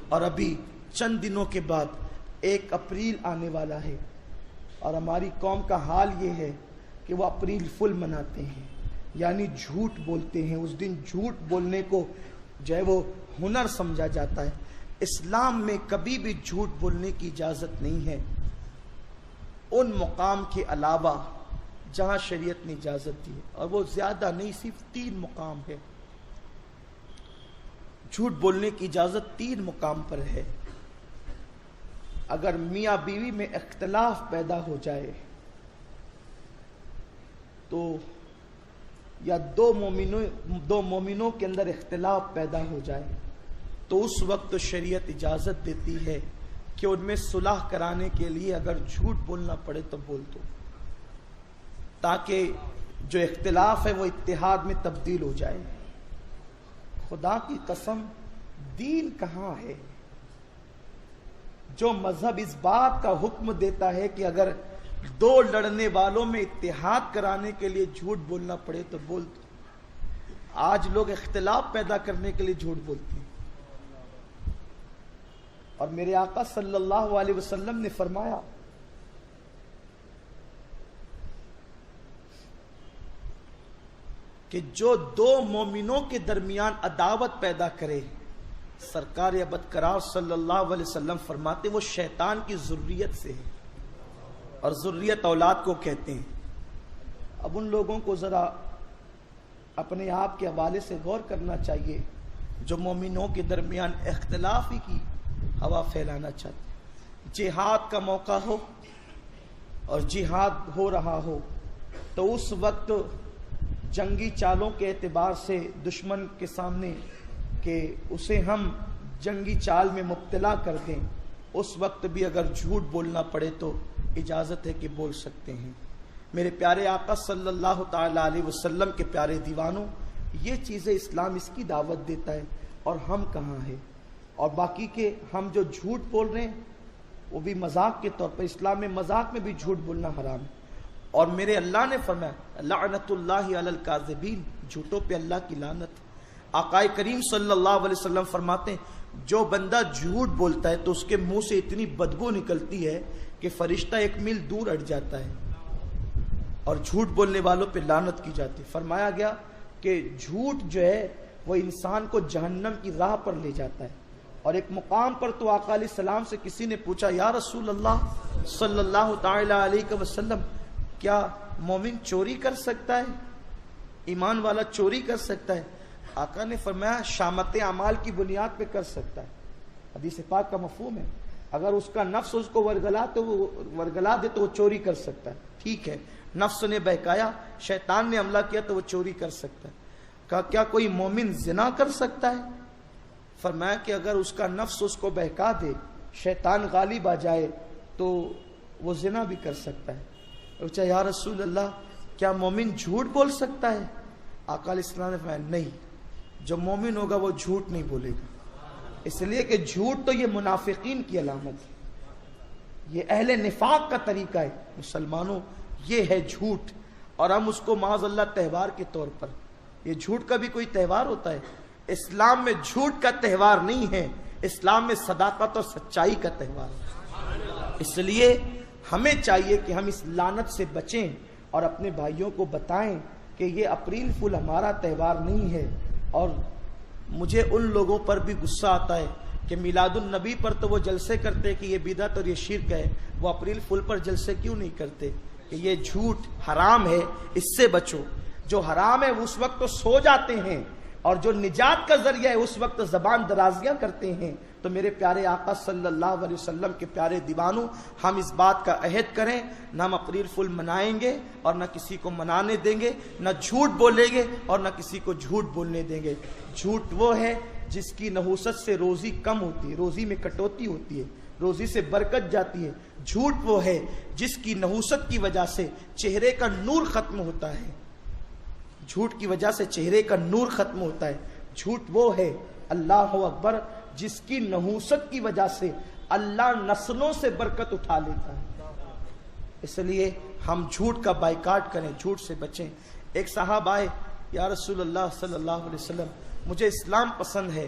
اور ابھی چند دنوں کے بعد 1 اپریل آنے والا ہے، اور ہماری قوم کا حال یہ ہے کہ وہ اپریل فل مناتے ہیں، یعنی جھوٹ بولتے ہیں۔ اس دن جھوٹ بولنے کو جو ہے وہ ہنر سمجھا جاتا ہے۔ اسلام میں کبھی بھی جھوٹ بولنے کی اجازت نہیں ہے، ان مقام کے علاوہ جہاں شریعت نے اجازت دی ہے، اور وہ زیادہ نہیں، صرف 3 مقام ہے۔ جھوٹ بولنے کی اجازت 3 مقام پر ہے۔ اگر میاں بیوی میں اختلاف پیدا ہو جائے تو، یا دو مومنوں کے اندر اختلاف پیدا ہو جائے تو اس وقت شریعت اجازت دیتی ہے کہ ان میں صلح کرانے کے لیے اگر جھوٹ بولنا پڑے تو بول دو، تاکہ جو اختلاف ہے وہ اتحاد میں تبدیل ہو جائے۔ خدا کی قسم، دین کہاں ہے جو مذہب اس بات کا حکم دیتا ہے کہ اگر 2 لڑنے والوں میں اتحاد کرانے کے لیے جھوٹ بولنا پڑے تو بول دو۔ آج لوگ اختلاف پیدا کرنے کے لیے جھوٹ بولتے ہیں، اور میرے آقا صلی اللہ علیہ وسلم نے فرمایا کہ جو 2 مومنوں کے درمیان عداوت پیدا کرے، سرکار ابدکرار صلی اللہ علیہ وسلم فرماتے وہ شیطان کی ذریت سے ہے، اور ذریت اولاد کو کہتے ہیں۔ اب ان لوگوں کو ذرا اپنے آپ کے حوالے سے غور کرنا چاہیے جو مومنوں کے درمیان اختلاف ہی کی ہوا پھیلانا چاہتے ہیں۔ جہاد کا موقع ہو اور جہاد ہو رہا ہو تو اس وقت جنگی چالوں کے اعتبار سے دشمن کے سامنے کہ اسے ہم جنگی چال میں مبتلا کر دیں، اس وقت بھی اگر جھوٹ بولنا پڑے تو اجازت ہے کہ بول سکتے ہیں۔ میرے پیارے آقا صلی اللہ تعالی علیہ وسلم کے پیارے دیوانوں، یہ چیزیں اسلام اس کی دعوت دیتا ہے، اور ہم کہاں ہیں؟ اور باقی کے ہم جو جھوٹ بول رہے ہیں وہ بھی مذاق کے طور پر، اسلام میں مذاق میں بھی جھوٹ بولنا حرام ہے۔ اور میرے اللہ نے فرمایا لعنت اللہ علی الکاذبین، جھوٹوں پہ اللہ کی لعنت۔ آقا کریم صلی اللہ علیہ وسلم فرماتے ہیں جو بندہ جھوٹ بولتا ہے تو اس کے منہ سے اتنی بدبو نکلتی ہے کہ فرشتہ 1 میل دور اٹھ جاتا ہے، اور جھوٹ بولنے والوں پہ لعنت کی جاتی ہے۔ فرمایا گیا کہ جھوٹ جو ہے وہ انسان کو جہنم کی راہ پر لے جاتا ہے۔ اور ایک مقام پر تو آقا علیہ السلام سے کسی نے پوچھا یا رسول اللہ صلی اللہ تعالی علیہ وسلم، کیا مومن چوری کر سکتا ہے؟ ایمان والا چوری کر سکتا ہے؟ آقا نے فرمایا شامت اعمال کی بنیاد پہ کر سکتا ہے۔ حدیث پاک کا مفہوم ہے، اگر اس کا نفس اس کو ورگلا دے تو وہ چوری کر سکتا ہے۔ ٹھیک ہے، نفس نے بہکایا، شیطان نے حملہ کیا تو وہ چوری کر سکتا ہے۔ کہا کیا کوئی مومن زنا کر سکتا ہے؟ فرمایا کہ اگر اس کا نفس اس کو بہکا دے، شیطان غالب آ جائے تو وہ زنا بھی کر سکتا ہے۔ پوچھا یا رسول اللہ کیا مومن جھوٹ بول سکتا ہے؟ آقا علیہ السلام نے فرمایا نہیں، جو مومن ہوگا وہ جھوٹ نہیں بولے گا، اس لیے کہ جھوٹ تو یہ منافقین کی علامت ہے، یہ اہل نفاق کا طریقہ ہے۔ مسلمانوں یہ ہے جھوٹ، اور ہم اس کو معاذ اللہ تہوار کے طور پر، یہ جھوٹ کا بھی کوئی تہوار ہوتا ہے؟ اسلام میں جھوٹ کا تہوار نہیں ہے، اسلام میں صداقت اور سچائی کا تہوار ہے۔ اس لیے ہمیں چاہیے کہ ہم اس لعنت سے بچیں اور اپنے بھائیوں کو بتائیں کہ یہ اپریل فل ہمارا تہوار نہیں ہے۔ اور مجھے ان لوگوں پر بھی غصہ آتا ہے کہ میلاد النبی پر تو وہ جلسے کرتے کہ یہ بدعت اور یہ شرک ہے، وہ اپریل فل پر جلسے کیوں نہیں کرتے؟ کہ یہ جھوٹ حرام ہے، اس سے بچو۔ جو حرام ہے اس وقت تو سو جاتے ہیں، اور جو نجات کا ذریعہ ہے اس وقت زبان درازیاں کرتے ہیں۔ تو میرے پیارے آقا صلی اللہ علیہ وسلم کے پیارے دیوانوں، ہم اس بات کا عہد کریں، نہ ہم اپریل فل منائیں گے اور نہ کسی کو منانے دیں گے، نہ جھوٹ بولیں گے اور نہ کسی کو جھوٹ بولنے دیں گے۔ جھوٹ وہ ہے جس کی نحوست سے روزی کم ہوتی ہے، روزی میں کٹوتی ہوتی ہے، روزی سے برکت جاتی ہے۔ جھوٹ وہ ہے جس کی نحوست کی وجہ سے چہرے کا نور ختم ہوتا ہے، جھوٹ کی وجہ سے چہرے کا نور ختم ہوتا ہے۔ جھوٹ وہ ہے اللہ اکبر جس کی نحوست کی وجہ سے اللہ نسلوں سے برکت اٹھا لیتا ہے۔ اس لیے ہم جھوٹ کا بائیکاٹ کریں، جھوٹ سے بچیں۔ ایک صاحب آئے، یا رسول اللہ صلی اللہ علیہ وسلم مجھے اسلام پسند ہے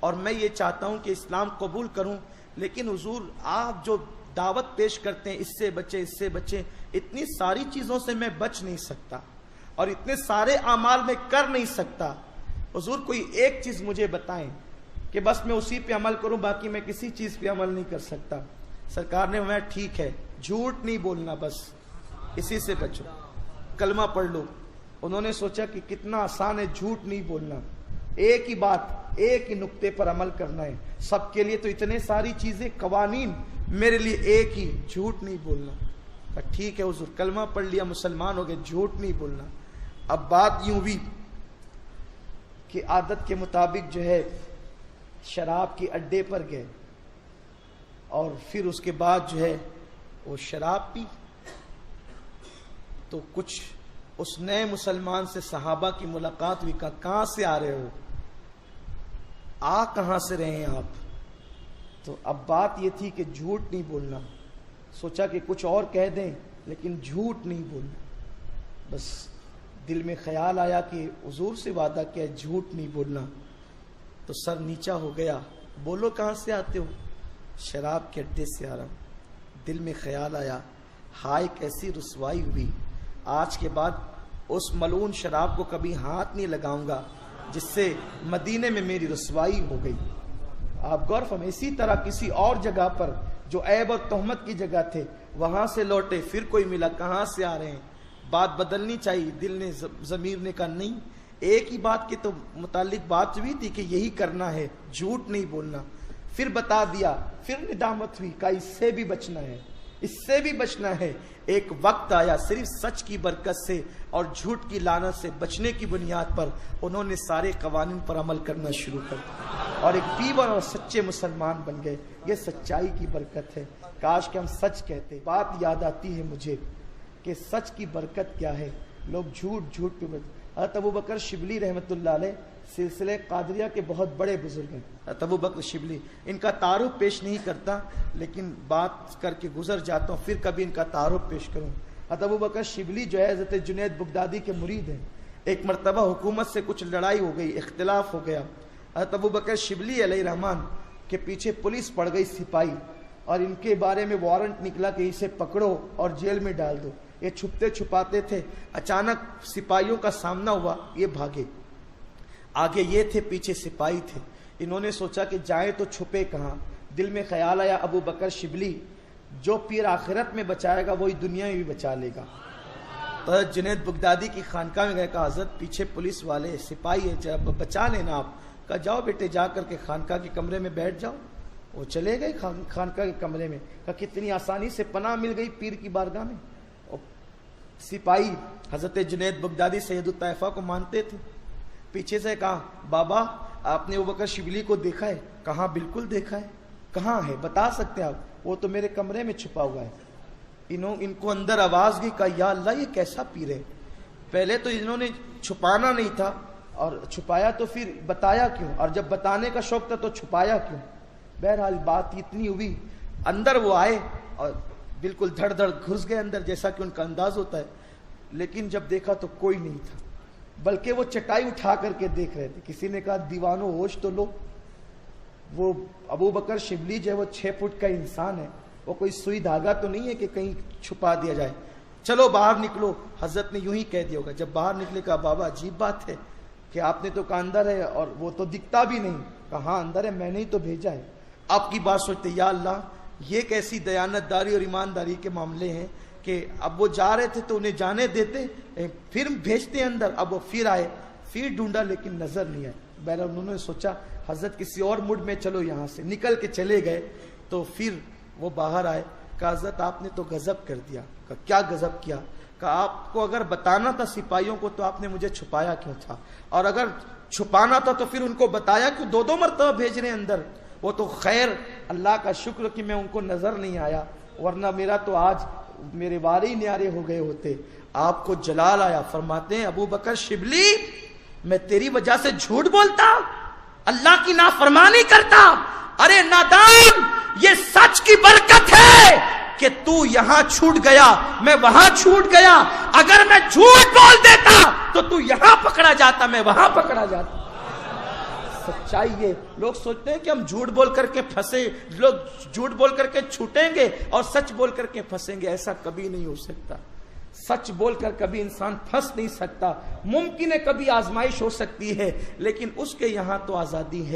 اور میں یہ چاہتا ہوں کہ اسلام قبول کروں، لیکن حضور آپ جو دعوت پیش کرتے ہیں اس سے بچیں، اس سے بچیں، اتنی ساری چیزوں سے میں بچ نہیں سکتا اور اتنے سارے اعمال میں کر نہیں سکتا، حضور کوئی ایک چیز مجھے بتائیں کہ بس میں اسی پہ عمل کروں، باقی میں کسی چیز پہ عمل نہیں کر سکتا۔ سرکار نے فرمایا ٹھیک ہے، جھوٹ نہیں بولنا، بس اسی سے بچو، کلمہ پڑھ لو۔ انہوں نے سوچا کہ کتنا آسان ہے جھوٹ نہیں بولنا، ایک ہی بات، ایک ہی نقطے پر عمل کرنا ہے، سب کے لیے تو اتنے ساری چیزیں، قوانین، میرے لیے ایک ہی، جھوٹ نہیں بولنا۔ کہا ٹھیک ہے حضور، کلمہ پڑھ لیا، مسلمان ہو گئے، جھوٹ نہیں بولنا۔ اب بات یوں ہوئی کہ عادت کے مطابق جو ہے شراب کے اڈے پر گئے اور پھر اس کے بعد جو ہے وہ شراب پی، تو کچھ اس نئے مسلمان سے صحابہ کی ملاقات ہوئی، کہاں سے آ رہے ہو، آ کہاں سے رہے ہیں آپ؟ تو اب بات یہ تھی کہ جھوٹ نہیں بولنا، سوچا کہ کچھ اور کہہ دیں لیکن جھوٹ نہیں بولنا۔ بس دل میں خیال آیا کہ حضور سے وعدہ کیا جھوٹ نہیں بولنا، تو سر نیچا ہو گیا، بولو کہاں سے آتے ہو؟ شراب کے اڈے سے آ رہا ہوں۔ دل میں خیال آیا ہائے کیسی رسوائی ہوئی، آج کے بعد اس ملعون شراب کو کبھی ہاتھ نہیں لگاؤں گا جس سے مدینے میں میری رسوائی ہو گئی۔ آپ غور فرمائیں، اسی طرح کسی اور جگہ پر جو عیب اور تہمت کی جگہ تھے وہاں سے لوٹے، پھر کوئی ملا، کہاں سے آ رہے ہیں؟ بات بدلنی چاہیے، دل نے، ضمیر نے کہا نہیں، ایک ہی بات کے تو متعلق بات ہوئی تھی کہ یہی کرنا ہے، جھوٹ نہیں بولنا۔ پھر بتا دیا، پھر ندامت ہوئی، کہا اس سے بھی بچنا ہے، اس سے بھی بچنا ہے۔ ایک وقت آیا صرف سچ کی برکت سے اور جھوٹ کی لعنت سے بچنے کی بنیاد پر انہوں نے سارے قوانین پر عمل کرنا شروع کر دیا اور ایک پیور اور سچے مسلمان بن گئے۔ یہ سچائی کی برکت ہے، کاش کہ ہم سچ کہتے۔ بات یاد آتی ہے مجھے کہ سچ کی برکت کیا ہے، لوگ جھوٹ پہ حضرت ابوبکر شبلی رحمۃ اللہ علیہ سلسلہ قادریہ کے بہت بڑے بزرگ ہیں۔ حضرت ابوبکر شبلی، ان کا تعارف پیش نہیں کرتا لیکن بات کر کے گزر جاتا ہوں، پھر کبھی ان کا تعارف پیش کروں۔ حضرت ابوبکر شبلی جو ہے حضرت جنید بغدادی کے مرید ہیں۔ ایک مرتبہ حکومت سے کچھ لڑائی ہو گئی، اختلاف ہو گیا، حضرت ابوبکر شبلی علیہ رحمان کے پیچھے پولیس پڑ گئی، سپاہی، اور ان کے بارے میں وارنٹ نکلا کہ اسے پکڑو اور جیل میں ڈال دو۔ یہ چھپتے چھپاتے تھے، اچانک سپاہیوں کا سامنا ہوا، یہ بھاگے، آگے یہ تھے، پیچھے سپاہی تھے۔ انہوں نے سوچا کہ جائیں تو چھپے کہاں؟ دل میں خیال آیا ابو بکر شبلی جو پیر آخرت میں بچائے گا وہی دنیا میں بھی بچا لے گا۔ تو حضرت جنید بغدادی کی خانقاہ میں گئے، کہا حضرت پیچھے پولیس والے، سپاہی ہے، بچا لینا آپ۔ کہا جاؤ بیٹے، جا کر کے خانقاہ کے کمرے میں بیٹھ جاؤ۔ وہ چلے گئے خانقاہ کے کمرے میں، کہا کتنی آسانی سے پناہ مل گئی پیر کی بارگاہ میں۔ سپاہی حضرت جنید بغدادی سید الطائفہ کو مانتے تھے، پیچھے سے کہا بابا آپ نے ابوبکر شبلی کو دیکھا ہے؟ کہاں بالکل دیکھا ہے۔ کہاں ہے بتا سکتے آپ؟ وہ تو میرے کمرے میں چھپا ہوا ہے۔ ان کو اندر آواز گئی، کہا یا اللہ یہ کیسا پیر ہے؟ پہلے تو انہوں نے چھپانا نہیں تھا، اور چھپایا تو پھر بتایا کیوں؟ اور جب بتانے کا شوق تھا تو چھپایا کیوں؟ بہرحال بات اتنی ہوئی، اندر وہ آئے اور بالکل دھڑ دھڑ گھس گئے اندر، جیسا کہ ان کا انداز ہوتا ہے، لیکن جب دیکھا تو کوئی نہیں تھا، بلکہ وہ چٹائی اٹھا کر کے دیکھ رہے تھے۔ کسی نے کہا دیوانو ہوش تو لو، وہ ابو بکر شبلی جو ہے وہ 6 فٹ کا انسان ہے، وہ کوئی سوئی دھاگا تو نہیں ہے کہ کہیں چھپا دیا جائے، چلو باہر نکلو۔ حضرت نے یوں ہی کہہ دیا ہوگا۔ جب باہر نکلے کہا بابا عجیب بات ہے کہ آپ نے تو کہا اندر ہے اور وہ تو دکھتا بھی نہیں۔ کہا ہاں اندر ہے، میں نے ہی تو بھیجا ہے۔ آپ کی بات سوچتے یا اللہ یہ کیسی دیانت داری اور ایمانداری کے معاملے ہیں کہ اب وہ جا رہے تھے تو انہیں جانے دیتے، پھر بھیجتے اندر۔ اب وہ پھر آئے، پھر ڈھونڈا لیکن نظر نہیں آئے۔ بہرحال انہوں نے سوچا حضرت کسی اور موڈ میں، چلو یہاں سے نکل کے چلے گئے۔ تو پھر وہ باہر آئے، کہا حضرت آپ نے تو غضب کر دیا۔ کہا کیا غضب کیا؟ کہا آپ کو اگر بتانا تھا سپاہیوں کو تو آپ نے مجھے چھپایا کیوں تھا؟ اور اگر چھپانا تھا تو پھر ان کو بتایا کیوں؟ 2 مرتبہ بھیج رہے اندر۔ وہ تو خیر اللہ کا شکر کہ میں ان کو نظر نہیں آیا، ورنہ میرا تو آج میرے وارے ہی نیارے ہو گئے ہوتے۔ آپ کو جلال آیا، فرماتے ہیں ابو بکر شبلی میں تیری وجہ سے جھوٹ بولتا، اللہ کی نافرمانی کرتا؟ ارے نادان، یہ سچ کی برکت ہے کہ تو یہاں چھوٹ گیا، میں وہاں چھوٹ گیا۔ اگر میں جھوٹ بول دیتا تو تو یہاں پکڑا جاتا، میں وہاں پکڑا جاتا۔ سچائی ہے. لوگ سوچتے ہیں کہ ہم جھوٹ بول کر کے پھنسے, لوگ جھوٹ بول کر کے چھوٹیں گے اور سچ بول کر کے پھنسیں گے. ایسا کبھی نہیں ہو سکتا. سچ بول کر کبھی انسان پھنس نہیں سکتا. ممکن ہے کبھی آزمائش ہو سکتی ہے, لیکن اس کے یہاں تو آزادی ہے.